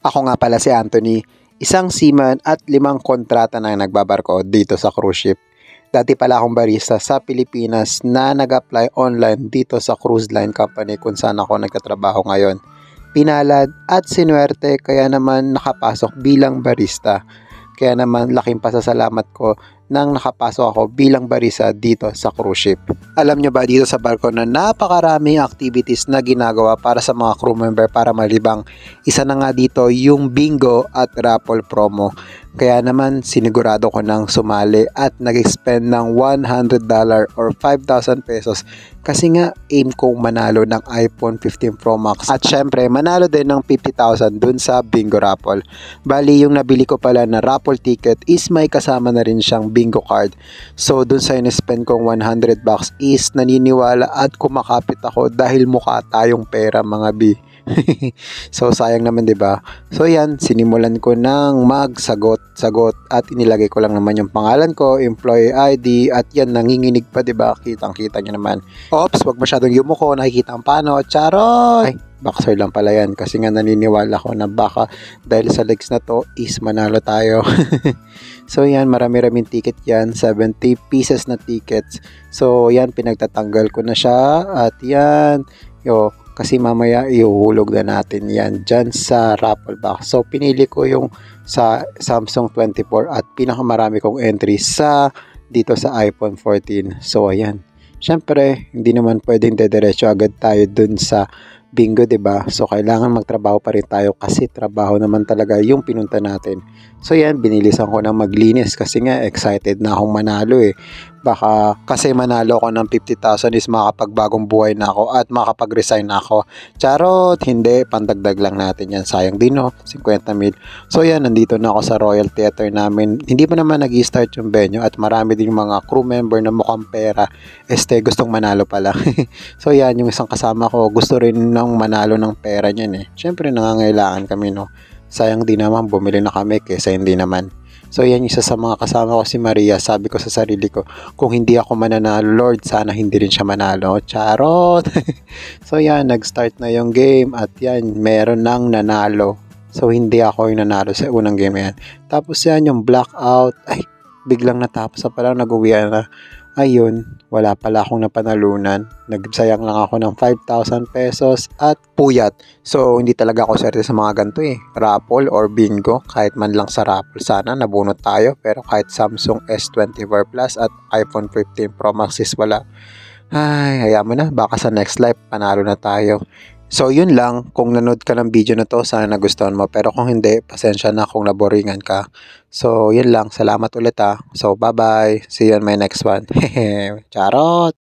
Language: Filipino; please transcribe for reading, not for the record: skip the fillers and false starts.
Ako nga pala si Anthony, isang seaman at 5 kontrata na nagbabarko dito sa cruise ship. Dati pala akong barista sa Pilipinas na nag-apply online dito sa cruise line company kung saan ako nagtatrabaho ngayon. Pinalad at sinuwerte kaya naman nakapasok bilang barista. Kaya naman laking pasasalamat ko nang nakapasok ako bilang barista dito sa cruise ship. Alam nyo ba dito sa barko na napakaraming activities na ginagawa para sa mga crew member para malibang. Isa na nga dito yung bingo at raffle promo. Kaya naman sinigurado ko nang sumali at nag-spend ng $100 or 5,000 pesos kasi nga aim kong manalo ng iPhone 15 Pro Max at syempre manalo din ng 50,000 dun sa bingo raffle. Bali yung nabili ko pala na raffle ticket is may kasama na rin siyang bingo card. So dun sa in-spend kong $100 is naniniwala at kumakapit ako dahil mukha tayong pera mga bi. So sayang naman 'di ba? So yan, sinimulan ko nang magsagot at inilagay ko lang naman yung pangalan ko, employee ID at yan nanginginig pa 'di ba? Kitang-kita niyo naman. Oops, wag masyadong yumuko, nakikita ang pano. Charot. Ay, boxer lang pala yan kasi nga naniniwala ko na baka dahil sa legs na to is manalo tayo. So yan, marami-raming ticket yan, 70 pieces na tickets. So yan, pinagtatanggal ko na siya at yan, kasi mamaya ihuhulog na natin yan dyan sa raffle box. So pinili ko yung sa Samsung 24 at pinakamarami kong entry dito sa iPhone 14. So ayan, syempre hindi naman pwedeng dediretso agad tayo dun sa bingo, 'di ba? So kailangan magtrabaho pa rin tayo kasi trabaho naman talaga yung pinunta natin. So yan, binilisan ko na maglinis kasi nga excited na akong manalo eh. Baka kasi manalo ako ng 50,000 is makapagbagong buhay na ako at makapag-resign na ako. Charot, hindi, pandagdag lang natin yan. Sayang din 50 mil. So yan, nandito na ako sa Royal Theater namin. Hindi pa naman nag-start yung venue at marami din yung mga crew member na mukhang pera. Gustong manalo pala. So yan, yung isang kasama ko gusto rin ng manalo ng pera niyan eh. Syempre nangangailangan kami Sayang din naman bumili na kami kaysa hindi naman. So yan, isa sa mga kasama ko si Maria. Sabi ko sa sarili ko, kung hindi ako mananalo, Lord, sana hindi rin siya manalo. Charot! So yan, nag-start na yung game at yan, meron nang nanalo. So hindi ako yung nanalo sa unang game yan. Tapos yan, yung blackout, ay, biglang natapos na pala, nag-uwian na. Ayun, wala pala akong napanalunan. Nagsayang lang ako ng 5,000 pesos at puyat. So, hindi talaga ako swerte sa mga ganito eh. Raffle or bingo, kahit man lang sa raffle sana nabunot tayo. Pero kahit Samsung S24 Plus at iPhone 15 Pro Max is wala. Ay, hayaan mo na. Baka sa next life, panalo na tayo. So, yun lang. Kung nanood ka ng video na to, sana nagustuhan mo. Pero kung hindi, pasensya na kung naboringan ka. So, yun lang. Salamat ulit So, bye-bye. See you on my next one. Charot!